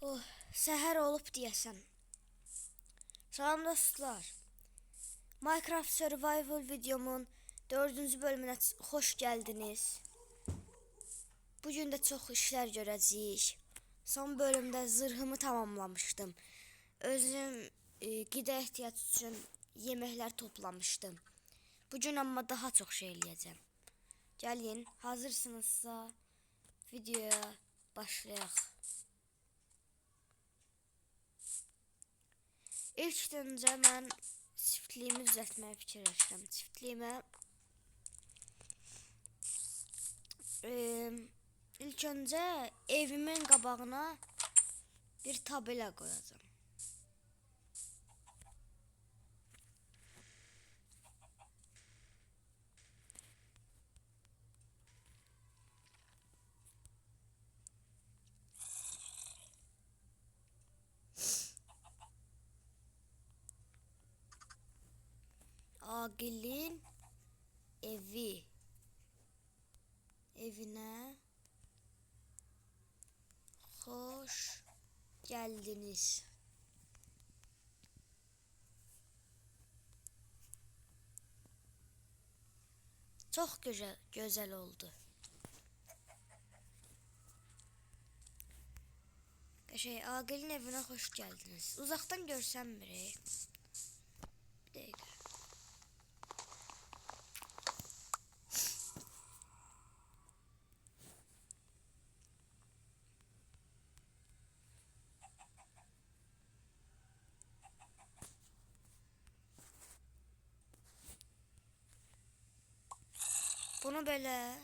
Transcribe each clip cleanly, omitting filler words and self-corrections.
Oh, səhər olub deyəsən. Salam dostlar. Minecraft Survival videomun 4-cü bölümünə xoş gəldiniz. Bugün də çox işlər görəcəyik. Son bölümdə zırhımı tamamlamışdım. Özüm qida ehtiyacı üçün yeməklər toplamışdım. Bugün amma daha çox şey eləyəcəm. Gəlin, hazırsınızsa videoya başlayaq. İlk öncə mən çiftliyimi düzəltməyi fikirləşirəm. Çiftliyimə ilk öncə evimin qabağına bir tabela qoyacağam. Agil'in evine hoş geldiniz. Çok güzel oldu. Agil'in evine hoş geldiniz. Uzaktan görsem biri. Bir dakika. Bunu böyle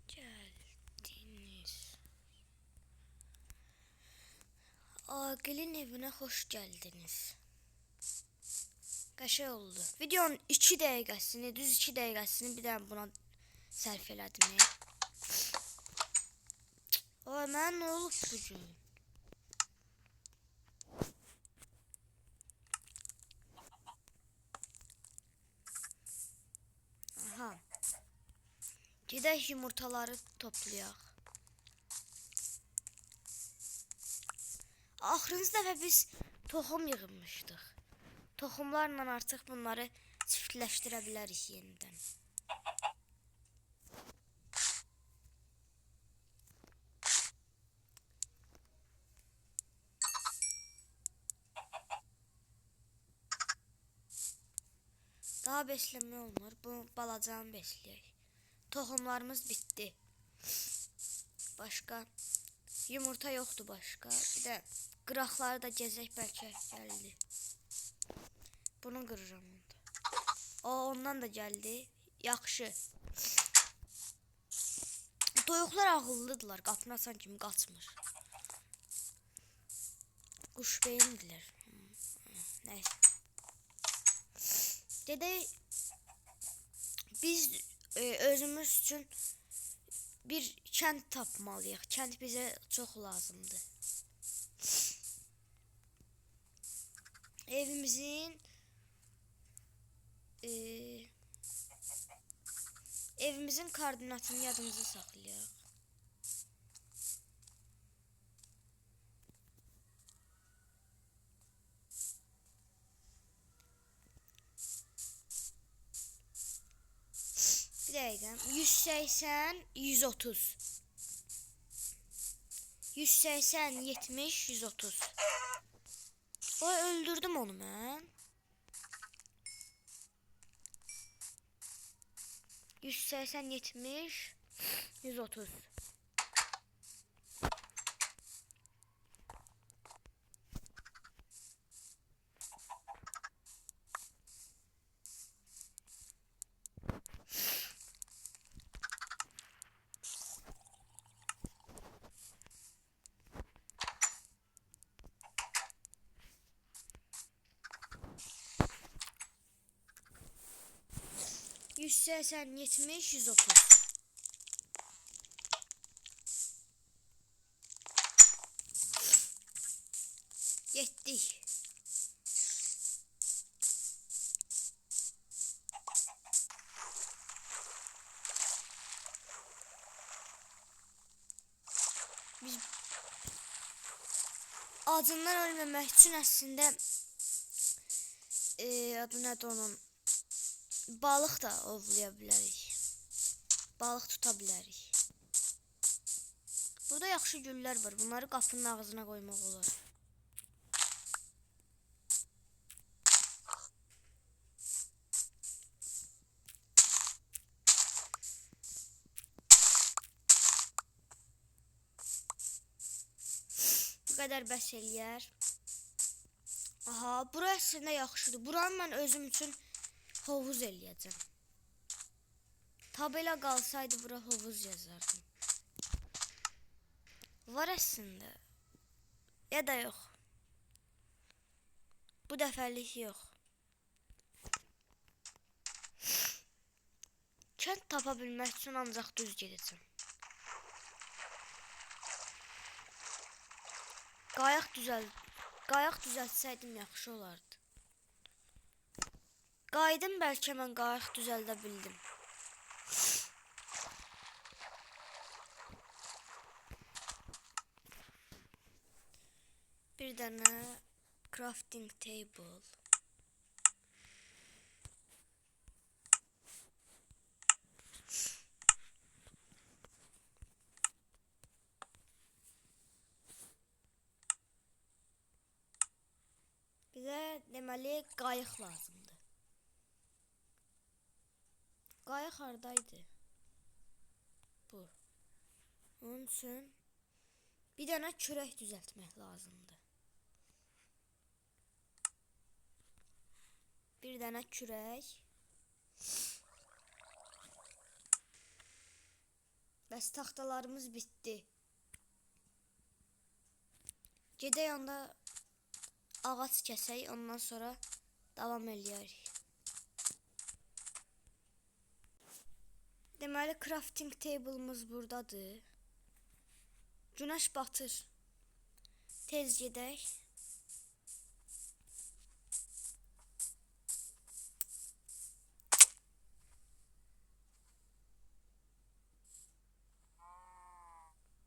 geldiniz. Agil'in evine hoş geldiniz. Qəşəng oldu. Videonun 2 dəqiqəsini, düz 2 dəqiqəsini bir dənə buna sərf elədim. Oy, mən nə olub bugün? Aha. Gedək yumurtaları toplayaq. Axırıncı dəfə biz toxum yığmışdıq. Toxumlarla artıq bunları çiftləşdirə bilərik yenidən. Daha besləmək olmur. Bu balacanı besləyək. Toxumlarımız bitdi. Başqa yumurta yoxdur başqa. Bir də qıraqları da gəzək, bəlkə gəldi. Bunu qırıram onda. Ondan da gəldi. Yaxşı. Toyuqlar ağıllıdırlar. Qapını açan kimi qaçmır. Quş beyindirlər. Nəysə. Gedək. Biz özümüz üçün bir kənd tapmalıyıq. Kənd bizə çox lazımdır. Evimizin koordinatını yadımıza saxlayaq. Bir dəqiqə. 180, 130. 180, 70, 130. O, öldürdüm onu mən. 180, 70, 130. Yüz seksen, 70, 130. Yetdik. Biz acından ölməmək üçün əslində adı nədir onun? Balıq da ovlaya bilərik. Balıq tuta bilərik. Burada yaxşı güllər var. Bunları qapının ağzına qoymaq olar. Bu qədər bəs eləyər. Aha, bura əslində yaxşıdır. Buranı mən özüm üçün hovuz eləyəcəm. Tabela qalsaydı bura hovuz yazardım. Var əslində. Ya da yox. Bu dəfəlik yox. Kənd tapa bilmək üçün ancaq düz gedəcəm. Qayaq düzəltsəydim yaxşı olardı. Qaydım bəlkə mən qayıq düzəldə bildim. Bir dənə crafting table. Bizə deməli qayıq lazımdır. Qayıq hardaydı? Bu. Onun üçün bir dənə kürək düzəltmək lazımdır. Bir dənə kürək. Bəs taxtalarımız bitdi. Gedək onda ağac kəsək, ondan sonra davam eləyərik. Deməli crafting table'ımız buradadır. Günəş batır. Tez gedək.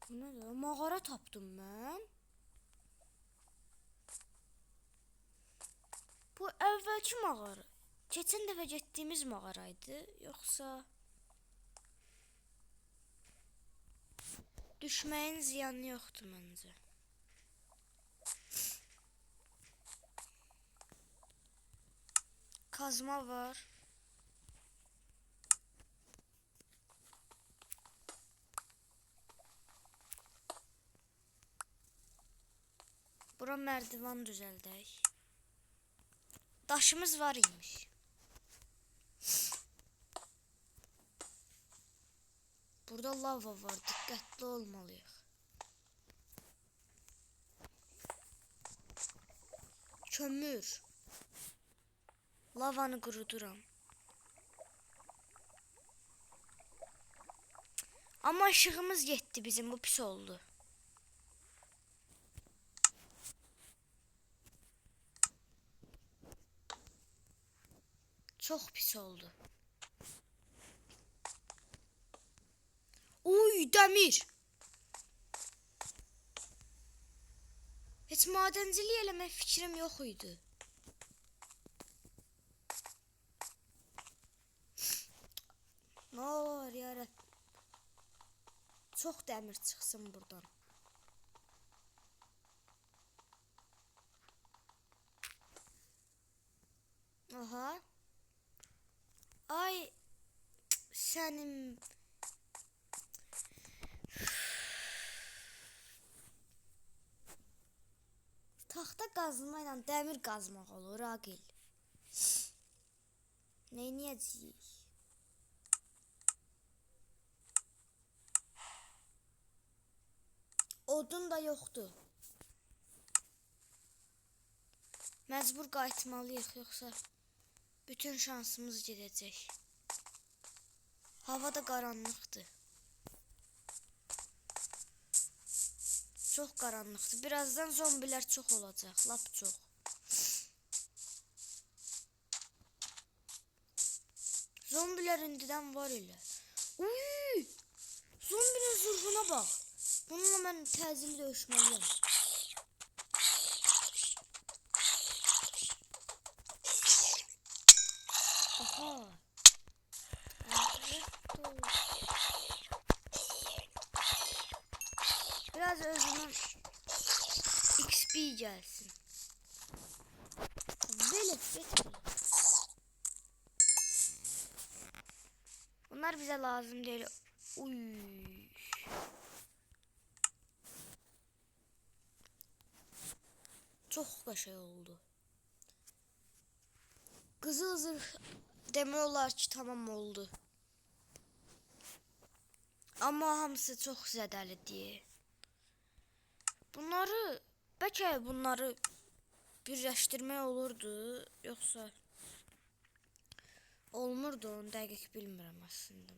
Bu nədir? Mağara tapdım mən. Bu əvvəlki mağara. Keçən dəfə getdiyimiz mağaraydı, yoxsa düşməyin ziyanı yoxdur məncə. Kazma var. Bura mərdivan düzəldək. Daşımız var imiş. Burada lava var. Diqqətli olmalıyıq. Kömür. Lavanı quruduram. Amma işığımız getdi bizim. Bu pis oldu. Çox pis oldu. Uy, dəmir. Heç madencilik eləmək fikrim yox idi. Ne var ya? Çox dəmir çıxsın buradan. Aha. Ay sənin taxta qazma ilə dəmir qazmaq olur, Aqil. Neyniyəcəyik? Odun da yoxdur. Məcbur qayıtmalıyıq, yoxsa bütün şansımız gedəcək. Hava da qaranlıqdır. Çox qaranlıqdır. Birazdan zombilər çox olacaq, lap çox. Zombilər indidən var elə. Uy! Zombinin zırhına bax. Bununla mən təcili döyüşməliyəm. Aha. Biraz özümün XP gelsin. Velet getir. Bunlar bize lazım değil. Uy. Çok şey oldu. Kızıl zırh demiyorlar ki tamam oldu. Ama hamısı çok zədəli diye. Belki bunları birləşdirmək olurdu, yoxsa olmurdu, onu dəqiq bilmirəm aslında.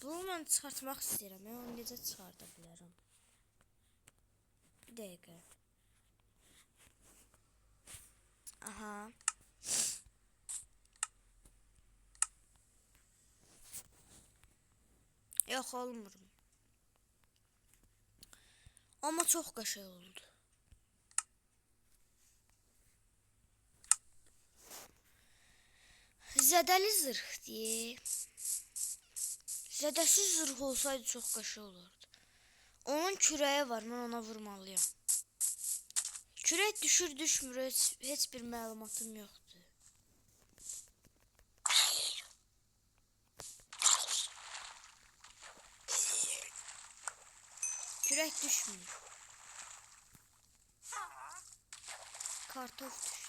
Bunu mən çıxartmaq istəyirəm, onu necə çıxarda bilərəm? Bir dəqiqə. Aha. Yox, olmurum. Ama çok qəşəng oldu. Zədəli zırh diye. Zədəsiz zırh olsaydı çok qəşəng olurdu. Onun kürəyi var, mən ona vurmalıyam. Kürək düşür düşmür, heç bir məlumatım yoxdur. Kürək düşmür. Kartof düştü.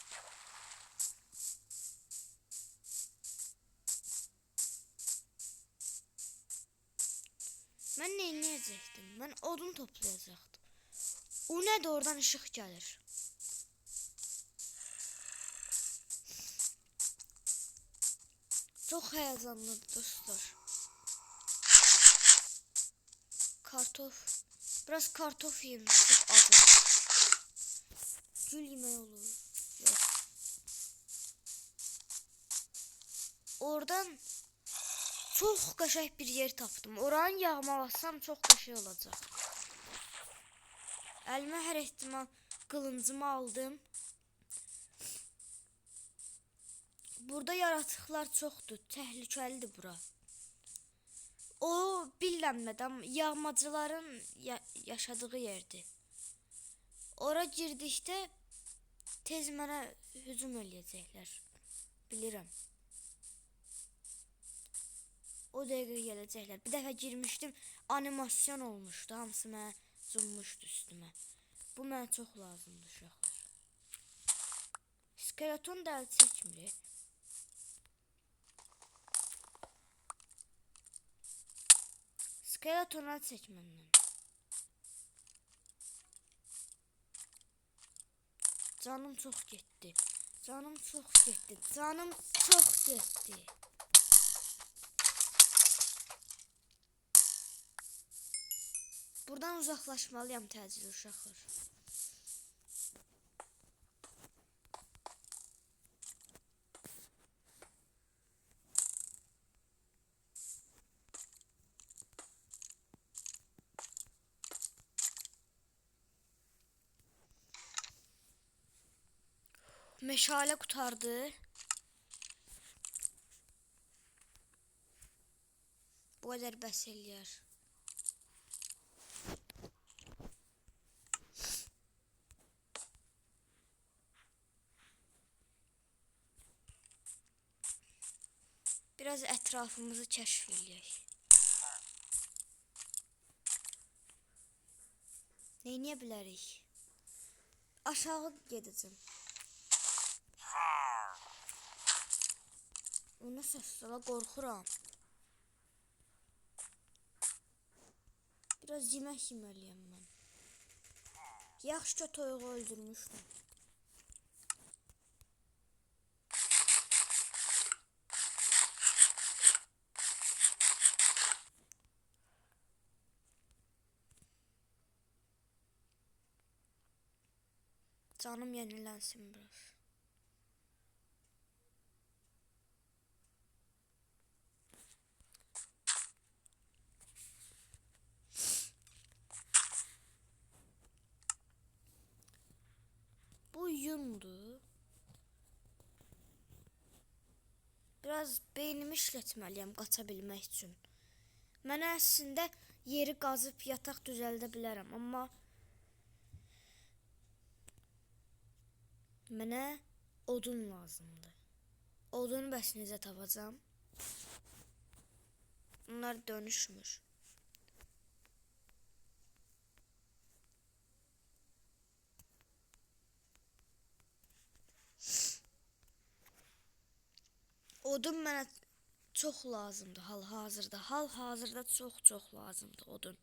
Ben ne yiyecektim? Ben odun toplayacaktım. O ne de oradan ışık gelir. Çok heyecanlı dostlar. Kartof. Biraz kartof yiyeyim. Çok azım. Gül yemeği olur. Yok. Oradan çok qəşəng bir yer tapdım. Oranı yağmalasam çok qəşəng olacak. Elime her ihtimal kılıncımı aldım. Burada yaratıklar çoxdur. Təhlükəlidir bura. O bilinmədən yağmacıların yaşadığı yerdir. Ora girdikdə tez mənə hücum eləyəcəklər. Bilirəm. O dəqiqə gələcəklər. Bir dəfə girmişdim, animasyon olmuşdu. Hamısı mənə cümmüşdü üstümə. Bu mənə çox lazımdır uşaqlar. Skeleton da əl çəkmir. Skeleton əl çək məndən. Canım çox getdi. Canım çox getdi. Canım çox getdi. Buradan uzaklaşmalıyam təcili uşaqlar. Meşale kurtardı. Bu kadar bəs eləyər. Biraz etrafımızı kəşf eləyək. Neyləyə bilərik? Aşağı gedəcəm. Ona səslə qorxuram. Biraz yemək yeməliyəm mən. Yaxşıca toyuğu öldürmüşdüm. Canım yenilənsin biraz. oyundur. Biraz beynimi işlətməliyəm qaça bilmək üçün. Mənə əslində yeri qazıb yataq düzəldə bilərəm, amma mənə odun lazımdır. Odunu bəs necə tapacam? Bunlar dönüşmür. Odun mənə çox lazımdır hal-hazırda. Hal-hazırda çox lazımdır odun.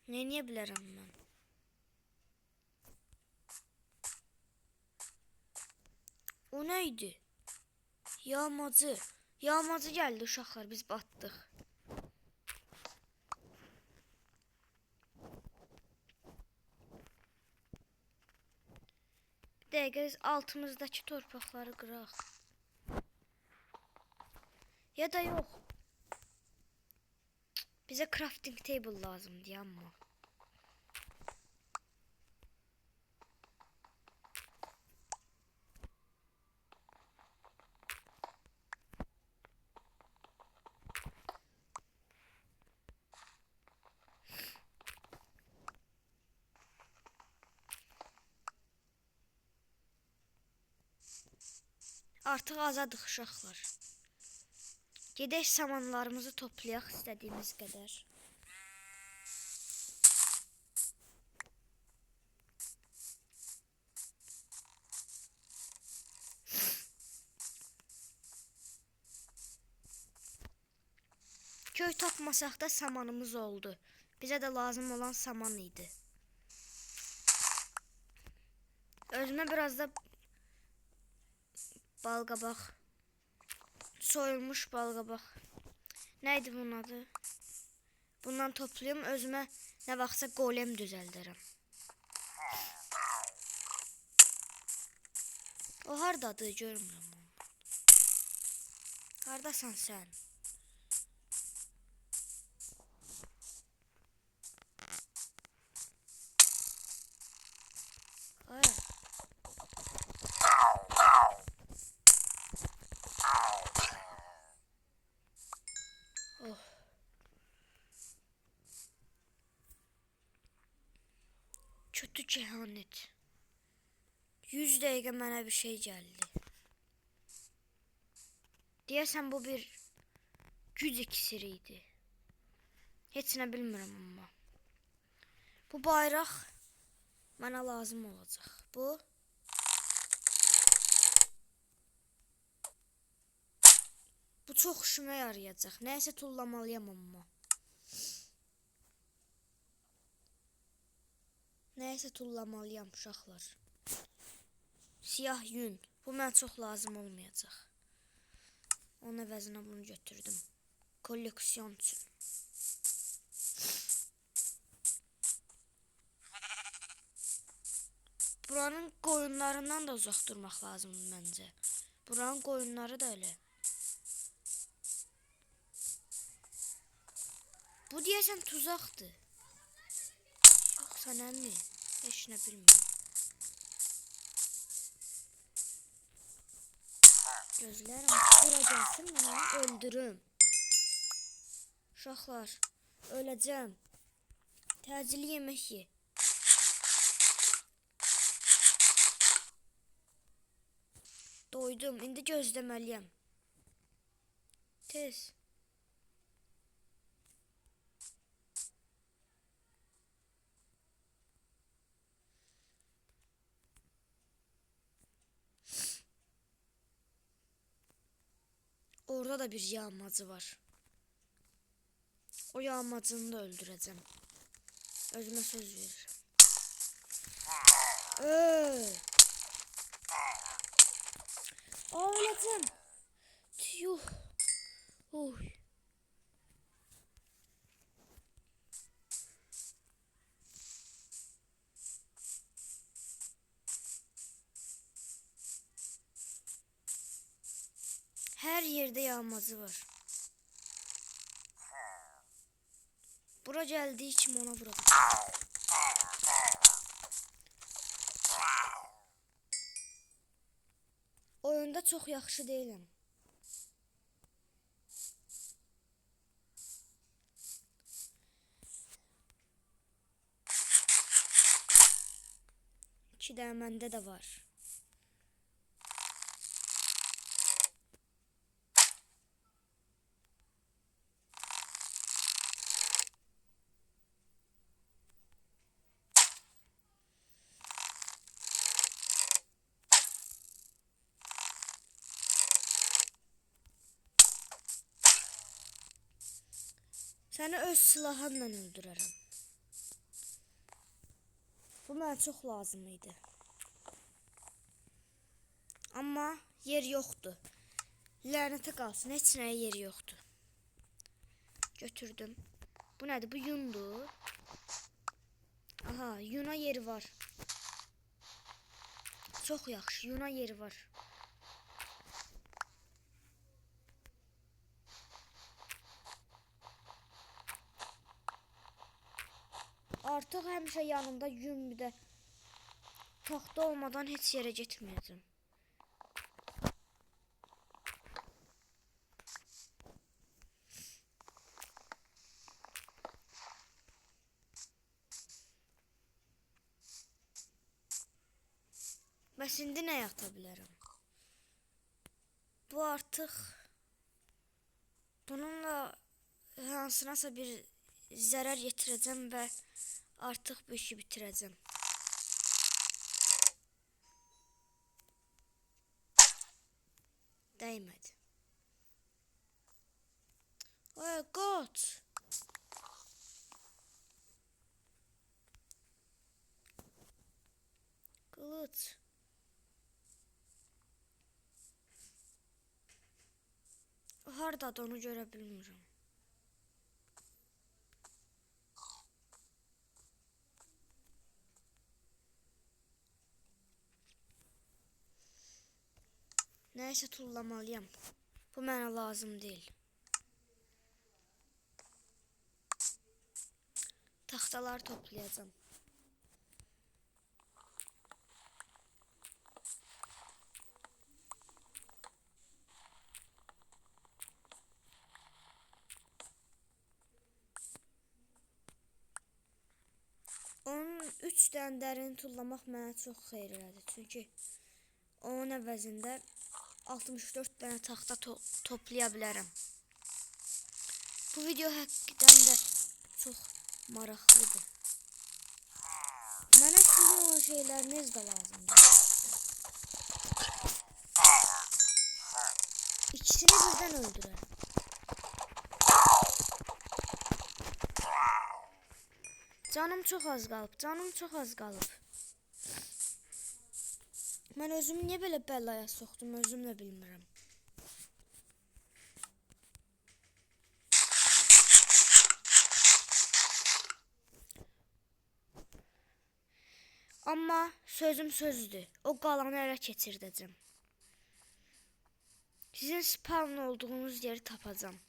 Neyləyə bilərəm mən? O neydi? Yağmacı. Yağmacı gəldi uşaqlar, biz batdıq. Bir dəqiqə altımızdakı torpaqları qıraq. Ya da yox. Bizə crafting table lazımdır amma. Artıq azadıq uşaqlar. Gedək samanlarımızı toplayaq istədiyimiz qədər. Köy tapmasaq da samanımız oldu. Bizə də lazım olan saman idi. Özümə biraz da balqabaq, soyulmuş balqabaq. Neydi bunun adı? Bundan toplayım, özümə nə vaxtsa golem düzəldərəm. O hardadır, görmürəm onu. Hardasan sən? Kötü kehanet. 100 dəqiqə mənə bir şey gəldi. Deyəsən bu bir güc iksiri idi. Heç nə bilmirəm amma. Bu bayraq mənə lazım olacaq. Bu çox işimə yarayacaq. Nəysə tullamalıyam amma. Nəysə tullamalıyam uşaqlar. Siyah yün. Bu mənə çox lazım olmayacaq. Onun əvəzinə bunu götürdüm. Kolleksiyon üçün. Buranın qoyunlarından da uzaq durmaq lazımdır məncə. Buranın qoyunları da öyle. Bu deyəsən tuzaqdır. Yoxsa nəmi? Heç nə bilmirəm. Gözlərim bura gəlsin, mən onu öldürüm. Uşaqlar, öləcəm. Təcili yemək ye. Doydum, indi gözləməliyəm. Tez. Orada da bir yağmacı var. O yağmacını da öldüreceğim. Özüme söz veririm. Öleceğim. Tüh. Oy. Her yerde yağmacı var. Bura gəldiyi kimi ona vuraq. Oyunda çox yaxşı deyiləm. İki də məndə də var. Səni öz silahınla öldürərəm. Bu mənə çox lazım idi. Amma yer yoxdur. Lənətə qalsın, heç nəyə yer yoxdur. Götürdüm. Bu nədir? Bu yundur. Aha, yuna yeri var. Çox yaxşı, yuna yeri var. Artıq həmişə yanımda yün bir də taxta olmadan heç yerə getməyəcəm. Bəs indi nə yata bilərəm? Bu artıq bununla hansınasa bir zərər yetirəcəm və artıq bu işi bitirəcəm. Dəymədi. Ay qaç. Qılıç. Hardadır onu görə bilmirəm. Nəysə tullamalıyam. Bu mənə lazım deyil. Taxtalar toplayacağım. Onun 3 dənə dərini tullamaq mənə çox xeyir elədi. Çünki onun əvəzində 64 dənə taxta toplaya bilərəm. Bu video həqiqətən də çox maraqlıdır. Mənə sizin o şeyləriniz də lazımdır. İkisini birdən öldürərəm. Canım çox az qalıb, canım çox az qalıb. Mən özümü niyə belə bəlaya soxdum, özüm də bilmirəm. Amma sözüm sözdür. O qalanı ələ keçirdəcəm. Sizin spawn olduğunuz yeri tapacağım.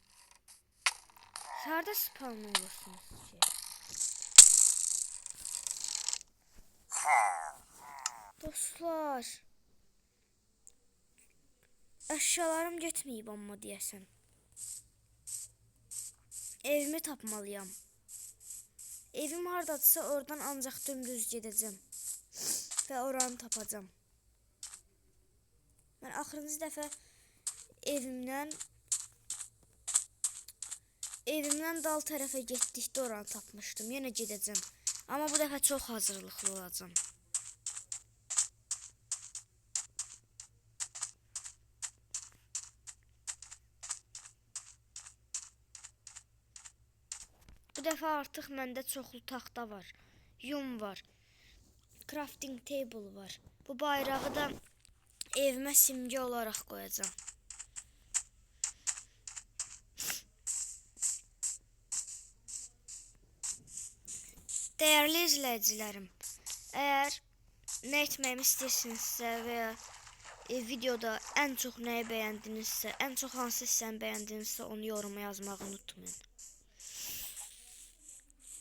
Harada spawn olursunuz ki? Dostlar. Əşyalarım getməyib amma deyəsən. Evimi tapmalıyam. Evim hardadırsa oradan ancaq dümdüz gedəcəm. Və oranı tapacağım. Mən axırıncı dəfə evimdən dal tərəfə getdikdə oranı tapmışdım. Yenə gedəcəm. Amma bu dəfə çox hazırlıqlı olacağım. Bu dəfə artıq məndə çoxlu taxta var. Yum var. Crafting table var. Bu bayrağı da evimə simgə olaraq qoyacağım. Dəyərli izləyicilərim, əgər nə etməyimi istəyirsinizsə və ya videoda ən çox nəyi bəyəndinizsə, ən çox hansı hissəni bəyəndinizsə onu yoruma yazmağı unutmayın.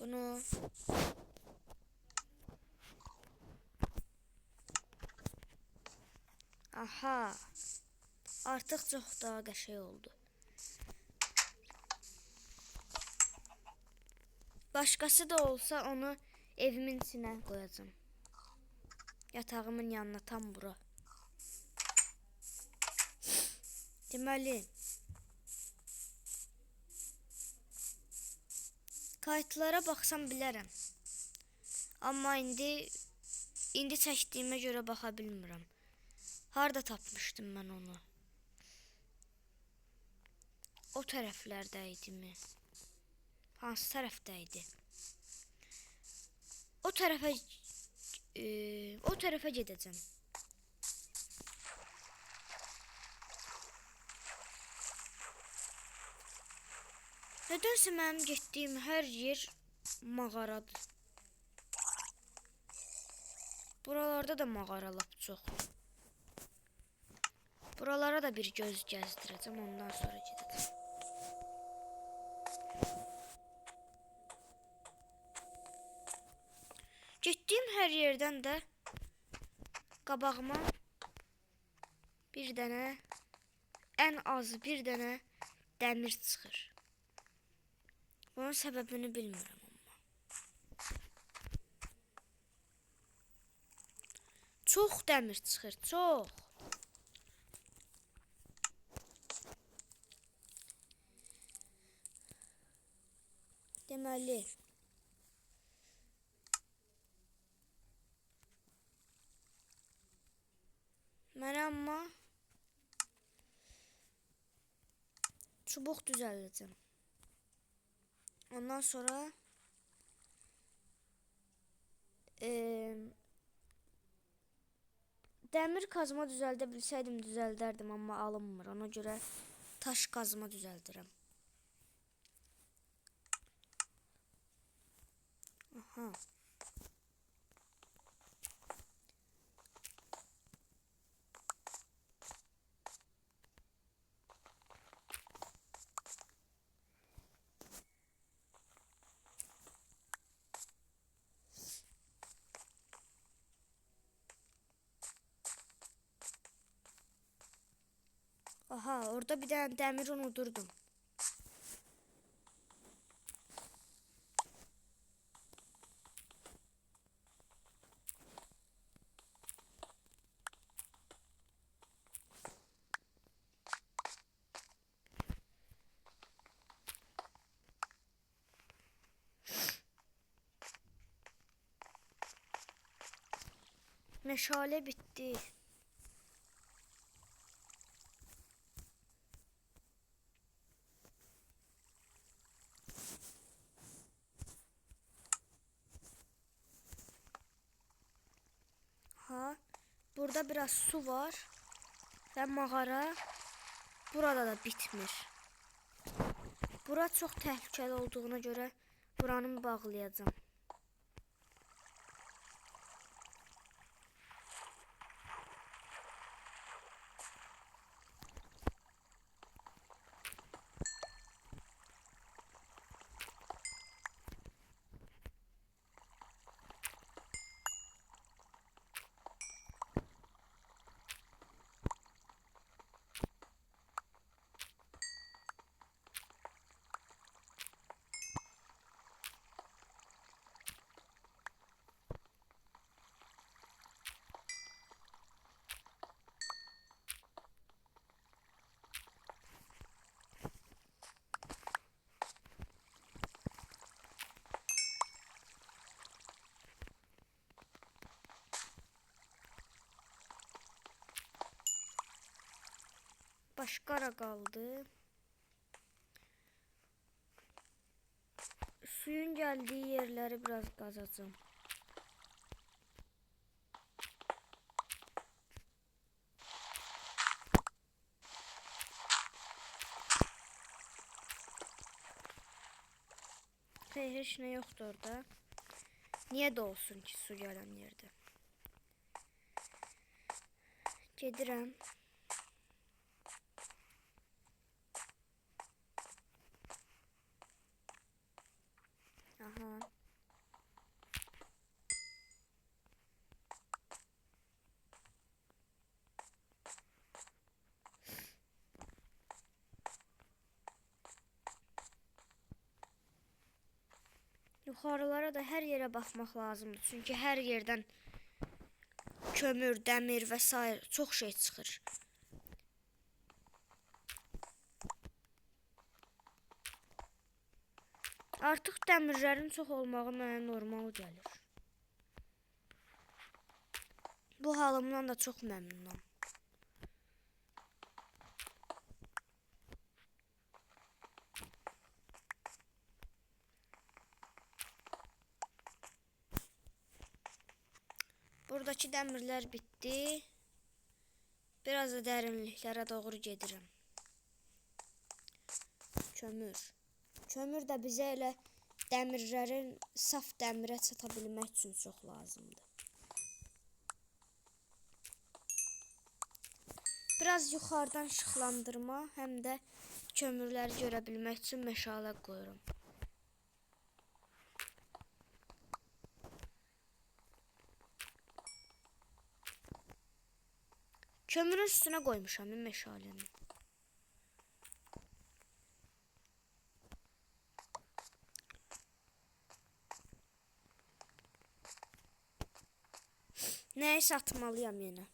Bunu aha. Artıq çox daha qəşəng oldu. Başqası da olsa onu evimin içinə qoyacağım. Yatağımın yanına tam bura. Deməli, kayıtlara baxsam bilərəm. Amma indi çəkdiyimə görə baxa bilmirəm. Harda tapmışdım mən onu? O tərəflərdə idimi? Hansı tərəfdə idi? O tərəfə gedəcəm. Nədənsə mənim getdiyim hər yer mağaradır. Buralarda da mağara lap çoxdur. Buralara da bir göz gəzdirəcəm, ondan sonra gedəcəm. Getdiyim hər yerdən də qabağıma bir dənə, ən azı bir dənə dəmir çıxır. Bunun səbəbini bilmirəm amma. Çox dəmir çıxır, çox. Deməli, mən amma çubuq düzəldəcəm. Ondan sonra dəmir kazma düzəldə bilsəydim düzəldərdim, amma alınmır. Ona görə taş kazma düzəldirəm. Aha. Aha, orada bir dənə dəmir unutdurdum. Meşale bitti. Ha, burada biraz su var ve mağara burada da bitmir. Bura çox təhlükəli olduğuna görə buranı bağlayacağım. Başka ara kaldı. Suyun geldiği yerleri biraz kazacağım. Hiç ne yoktu orada. Niye de olsun ki su gelen yerde. Gedirəm. Aha. Yuxarılara da hər yerə baxmaq lazımdır. Çünki hər yerdən kömür, dəmir və s. çox şey çıxır. Artıq dəmirlərin çox olmağı mənə normal gəlir. Bu halımdan da çox məmnunam. Buradakı dəmirlər bitdi. Biraz da dərinliklərə doğru gedirəm. Kömür. Kömür də bizə elə dəmirlərin saf dəmirə çata bilmək üçün çox lazımdır. Biraz yuxarıdan işıqlandırma, həm də kömürləri görə bilmək üçün məşalə qoyuram. Kömürün üstünə qoymuşam məşaləni. Nəyisə atmalıyam yenə.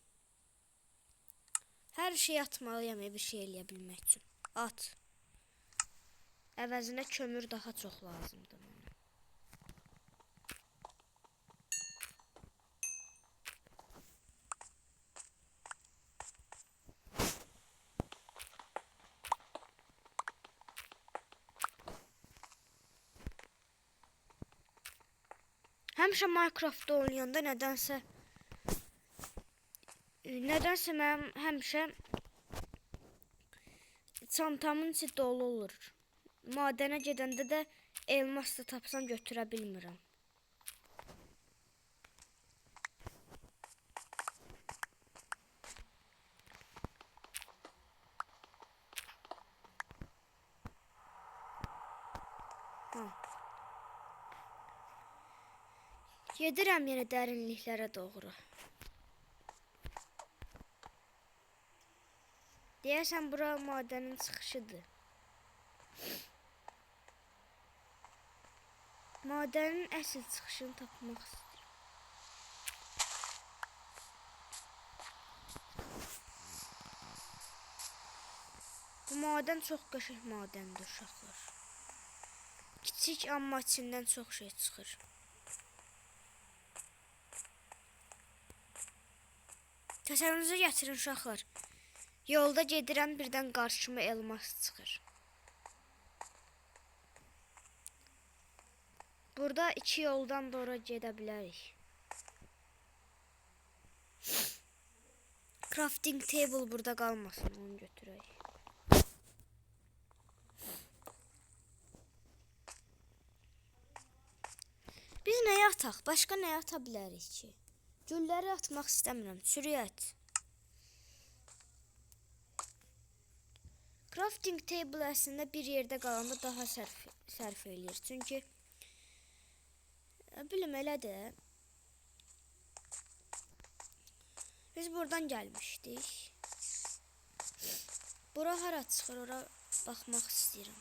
Hər şeyi atmalıyam bir şey eləyə bilmək üçün. At. Əvəzinə kömür daha çox lazımdır mənə. Həmişə Minecraft'da oynayanda nədənsə mənim həmişə çantamın içi dolu olur. Madənə gedəndə də elmas da tapsam götürə bilmirəm. Gedirəm yenə dərinliklərə doğru. Deyəsən bura madənin çıxışıdır. Madənin əsl çıxışını tapmaq istəyirəm. Bu madən çox qəşəng madəndir uşaqlar. Kiçik, amma içindən çox şey çıxır. Təsəvvürünüzə gətirin uşaqlar. Yolda gedirəm, birdən qarşıma elmas çıxır. Burada 2 yoldan da ora gedə bilərik. Crafting table burada qalmasın, onu götürək. Biz nəyə ataq? Başqa nəyə ata bilərik ki? Gülləri atmaq istəmirəm, çürük ət. Crafting table əslində bir yerdə qalanda daha sərf eləyir. Çünki bilməm elədir. Biz buradan gəlmişdik. Bura hara çıxır, ora baxmaq istəyirəm.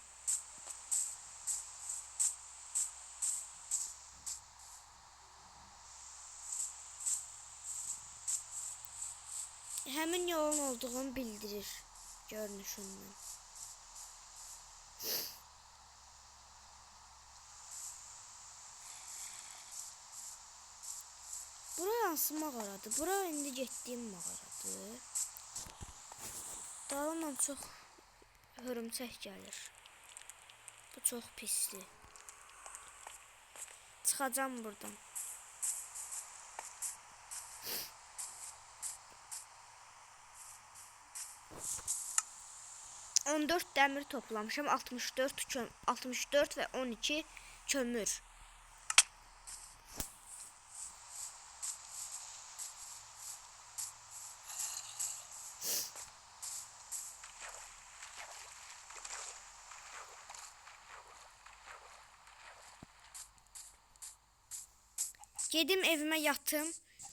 Həmin yolun olduğunu bildirir görünüşündən. Bura hansı mağaradır? Bura indi getdiyim mağaradır. Dalımla çox hörümçək gəlir. Bu çox pisdir. Çıxacam buradan. 14 dəmir toplamışam, 64 və 12 kömür. Gedim evimə yatım.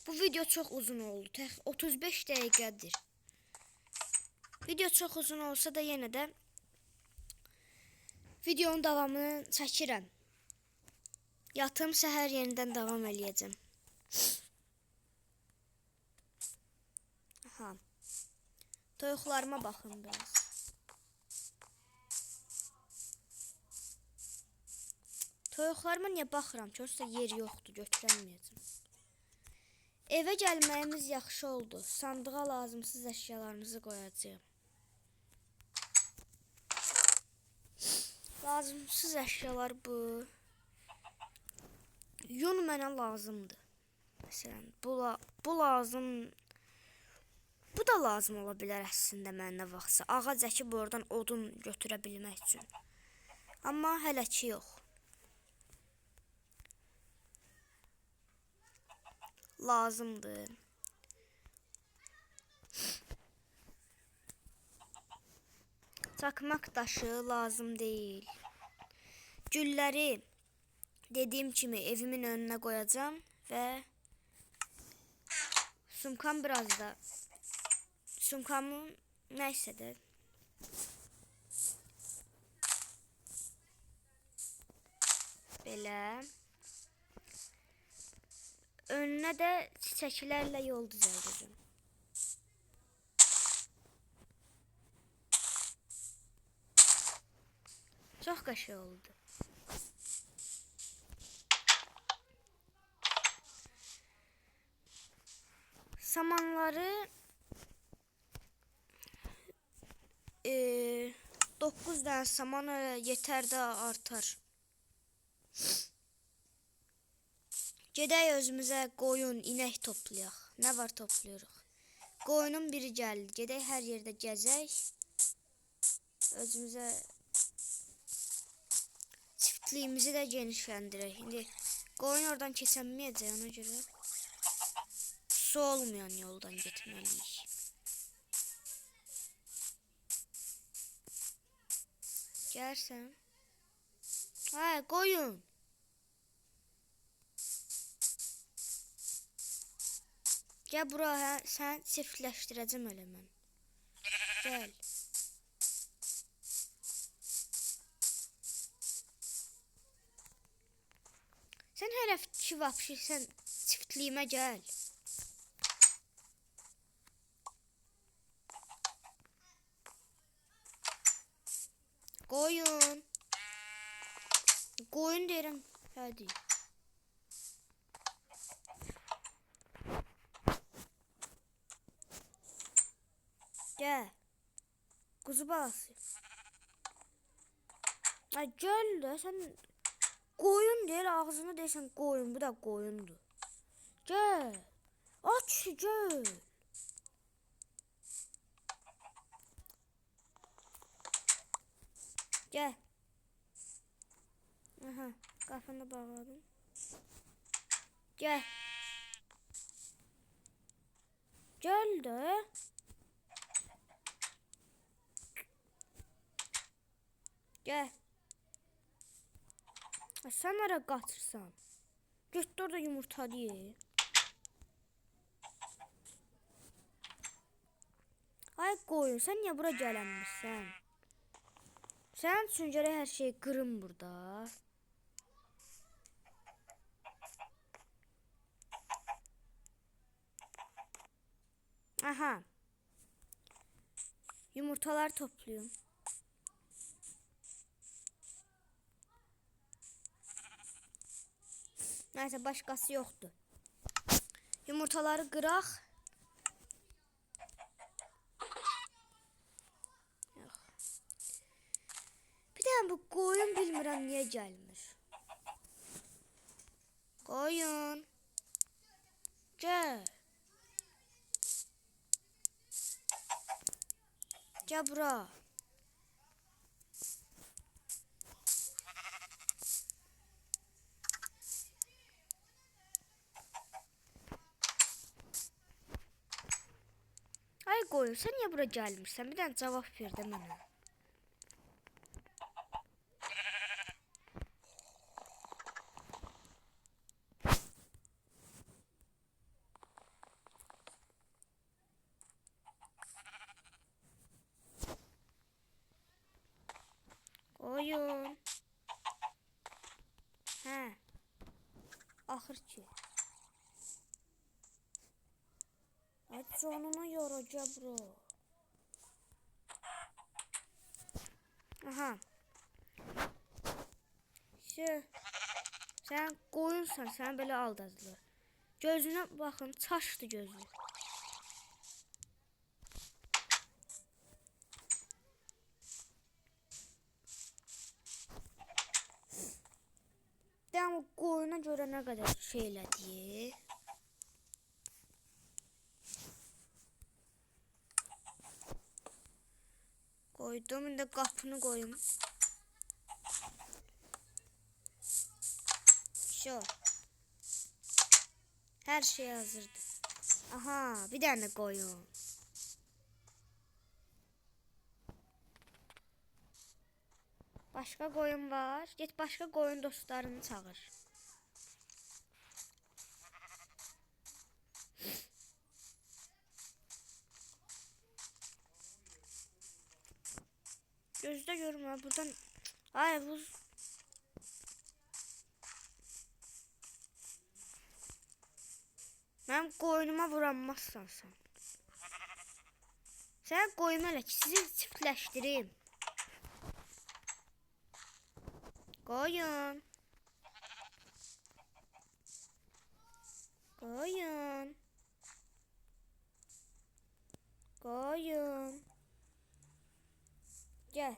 Bu video çox uzun oldu. 35 dəqiqədir. Video çox uzun olsa da yenə də videonun davamını çəkirəm. Yatım, səhər yenidən davam eləyəcəm. Aha. Toyuqlarıma baxın biraz. Toyuqlarıma niyə baxıram ki? Orada yer yoxdur, götürəməyəcəm. Evə gəlməyimiz yaxşı oldu. Sandığa lazımsız əşyalarımızı qoyacağım. Lazımsız əşyalar bu. Yun mənə lazımdır. Məsələn, bu lazım. Bu da lazım ola bilər əslində mənə nə vaxtsa. Ağac əkib oradan odun götürə bilmək üçün. Amma hələ ki yox. Lazımdır. Çakmaq daşı lazım deyil. Gülləri dediyim kimi evimin önünə qoyacağam və sumkam biraz da sumkamın nəysə də belə önünə də çiçəklərlə yol düzəldəcəm. Çox qəşəng oldu. Samanları 9 dənə saman yetər də artar. Gedək özümüzə qoyun, inək toplayaq. Nə var toplayırıq? Qoyunun biri gəldi. Gedək hər yerdə gəzək. Özümüzə çiftliyimizi də genişləndirək. İndi qoyun oradan keçənməyəcək, ona görə su olmayan yoldan getməliyik. Gəlsən. Hə, qoyun. Gəl bura, hə, sən çiftləşdirəcəm elə mən. Gəl. Sən hər ki vapşi, sən çiftliyimə gəl. Qoyun. Qoyun deyirəm, hadi. Gəl. Quzu balası. Ay gəl də, sən qoyun deyil, ağzını deyirsən qoyun, bu da qoyundur. Gəl. Aç, gəl. Gəl. Aha, qapını bağladım. Gəl. Gəl də. Gəl. Sən hara qaçırsan? Getdi orada yumurta ye. Ay qoyun, sən niyə bura gələnmirsən? Sənin üçün gərək hər şey qırım burada. Aha. Yumurtalar toplayım. Nəysə, başqası yoxdur. Yumurtaları qıraq. Bir də bu qoyun bilmirəm niyə gəlmir. Qoyun. Gəl. Gəl bura. Ay qoyun, sən niyə bura gəlmirsən? Bir dənə cavab ver də mənə. Qoyun. Hə. Axır ki. Ay canına yorucu bro. Aha. Sen qoyunsan, sən belə aldazılır. Gözünə baxın, çaşdı gözü. Amma qoyuna görə nə qədər şey elədi. Koydum, indi qapını qoyum. Şu. Her şey hazırdı. Aha, bir tane koyun. Başka koyun var. Git başka koyun dostlarını çağır. Gözde görme buradan. Ay bu. Ben koyunuma vuranmazsan sen. Sen koyun hele ki sizi çiftleştireyim. Koyun. Koyun. Koyun. Gel.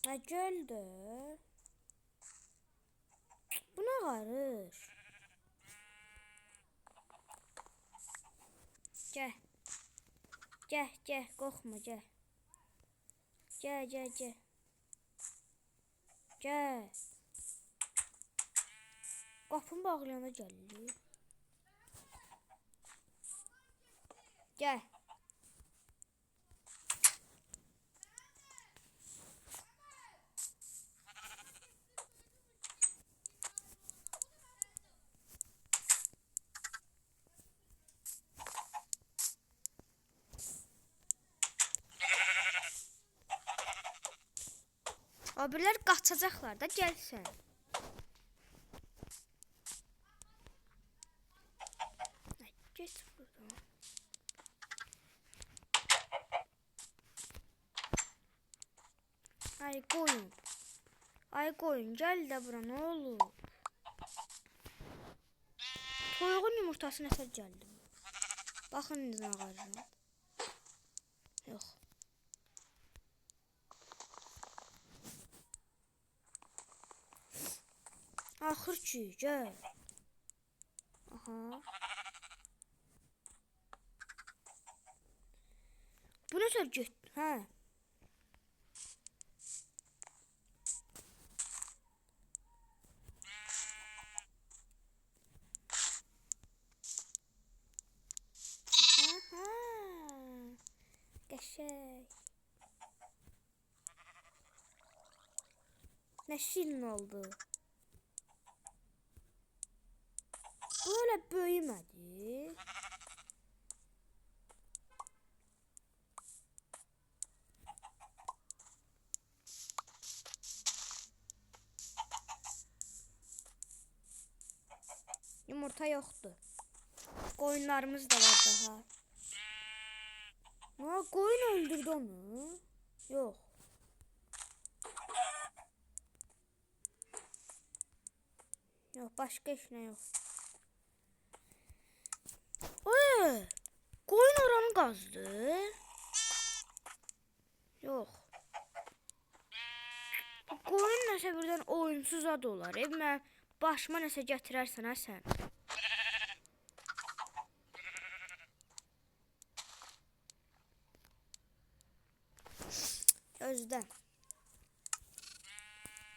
Ha geldi. Bu ne karış? Gel. Gel gel korkma gel. Gel gel gel. Gel. Qapını bağlayana gəldi. Gel. Öbürlər qaçacaqlar da gəlsən. Geç buradan. Ay koyun. Ay koyun gel de bura ne olur. Toyuğun yumurtasına əsər gəldi. Baxın indi nə qarışım. Yox. Axır ki gel. Aha. Bu ne tür getdi? Hə. Aha. Qəşəng. Nə şirin oldu. Böyle büyümedi. Yumurta yoktu. Koyunlarımız da var daha. Ha, koyun öldürdü onu. Yok. Yok başka işine yok. Oy, koyun oranı kazdı. Yok. Bu koyun nəsə birdən oyunsuz ad olar. Evimə başıma nəsə gətirərsən ha sən. Gözdə.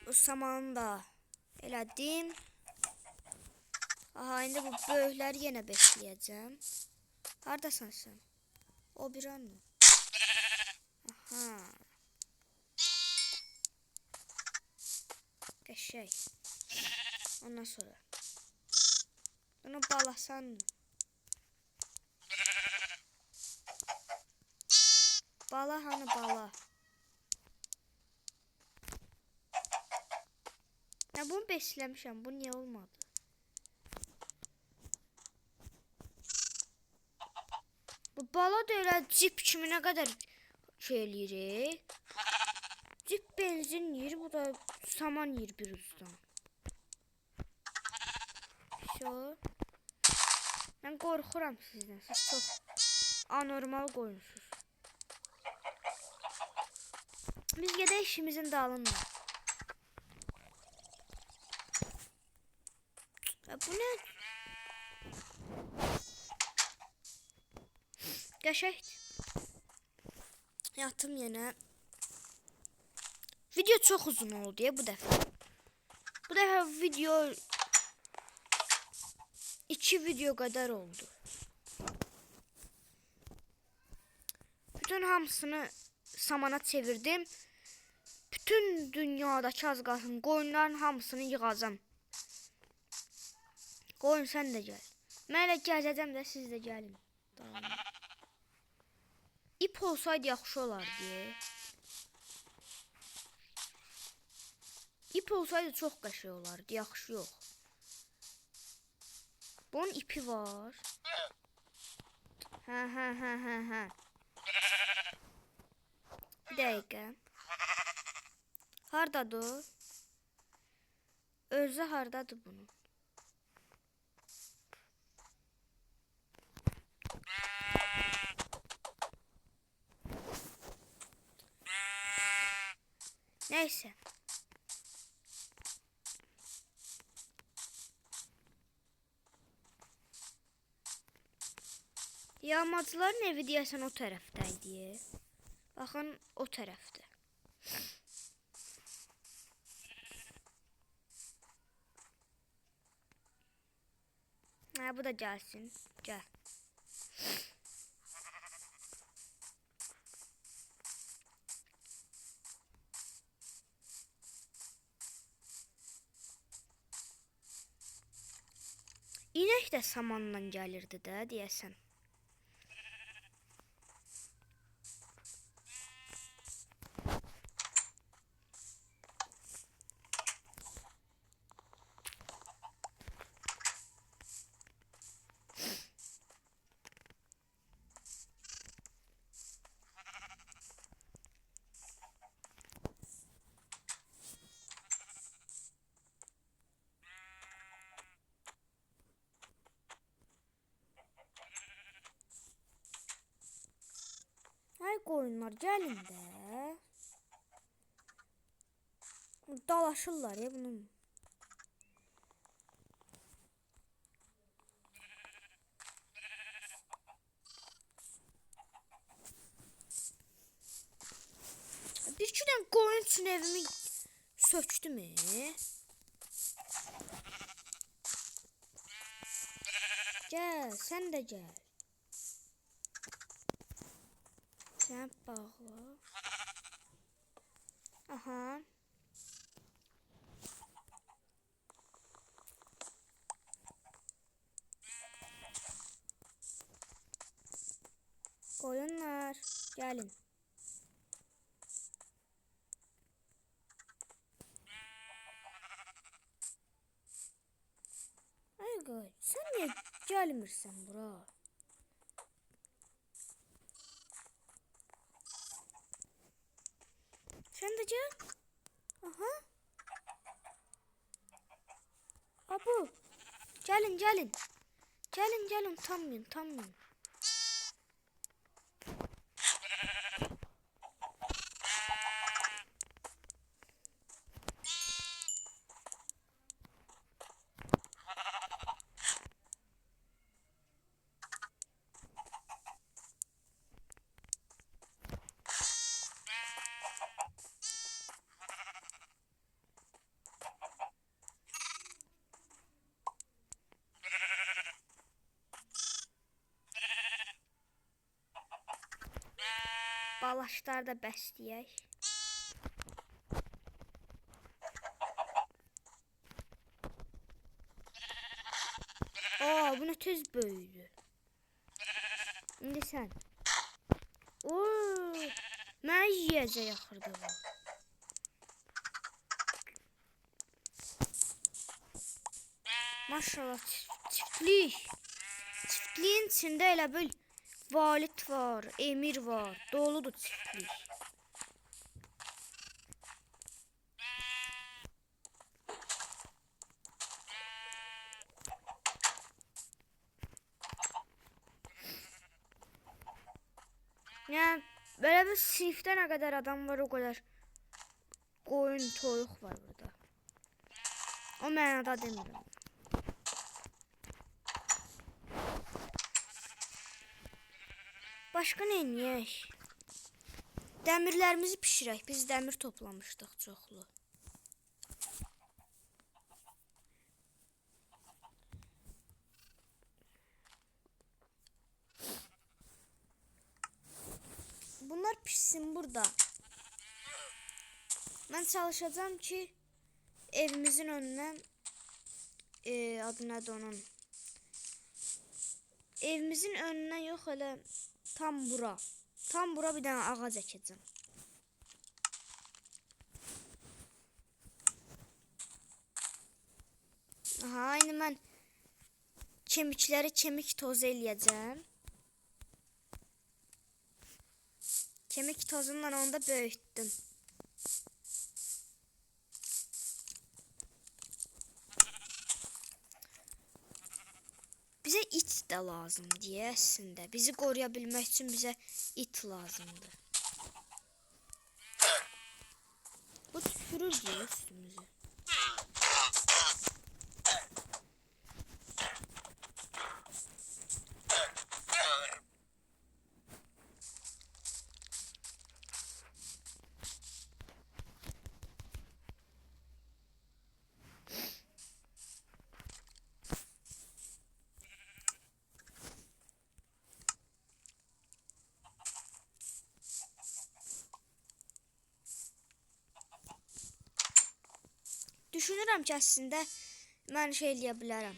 Bu samanı da elədim. Aha, indi bu böyükləri yenə besləyəcəm. Hardasan sən? O bir an mı? Aha. Qəşəng. Ondan sonra. Bunu balasan mı? Bala hani bala? Ya bunu besləmişəm. Bu niye olmadı? Bu bala da elə cip kimi nə qədər şey eləyir. Cip benzin yiyir. Bu da saman yiyir bir ucdan. Ben qorxuram sizdən. Siz çox anormal qoyunsuz. Biz gedək işimizin dalında. Ya bu ne? Qəşəngdir. Yatım yenə. Video çox uzun oldu ya bu dəfə. Bu dəfə video 2 video kadar oldu. Bütün hamısını samana çevirdim. Bütün dünyadakı az qalsın qoyunların hamısını yığacam. Qoyun sən də gəl. Mən elə gəzəcəm də siz də gəlin. İp olsaydı yaxşı olardı. İp olsaydı çox qəşəng olardı. Yaxşı yox. Bunun ipi var. Ha. Bir dəqiqə. Hardadır? Özü hardadır bunun? Neyse. Yağmacıların evi deyəsən o tərəfdəydi. Baxın o tərəfdə. Ha, bu da gəlsin. Gəl. İnek də samanla gəlirdi də deyəsən. Ay qoyunlar gəlin də. Dalaşırlar ya bunun. Bir iki qoyun üçün evimi söktü mü? Gel, sen de gel. Sen bağla. Aha. Koyunlar, gelin. Ay qoy, sen niye gelmirsən bura? Sen de gel. Aha. Abu. Gelin. Gelin utanmayın. Balaşlar da bəsləyək. Aa, bu ne tez böyüdü. İndi sən. Oo, mən yiyəcək axırda bu. Maşallah çiftlik. Çiftliğin içində elə bil valid var, emir var. Doludur çiftlik. Yəni belə bir sinifdə nə qədər adam var, o qədər qoyun, toyuq var burada. O mənada demirəm. Başqa nə edək? Dəmirlərimizi bişirək. Biz dəmir toplamışdıq çoxlu. Bunlar pişsin burada. Mən çalışacağım ki evimizin önündən adı nədir onun? Evimizin önündən yox, elə tam bura. Tam bura bir dənə ağac əkəcəm. Aha, indi mən kemikləri kemik tozu eləyəcəm. Kemik tozundan onu da böyüttüm. Bize it de lazım diye aslında. Bizi koruyabilmek için bize it lazımdı. Bu tükürür diye üstümüzü. Düşünürəm ki, əslində mən şey eləyə bilərəm.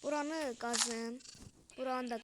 Buranı qazım, buranı da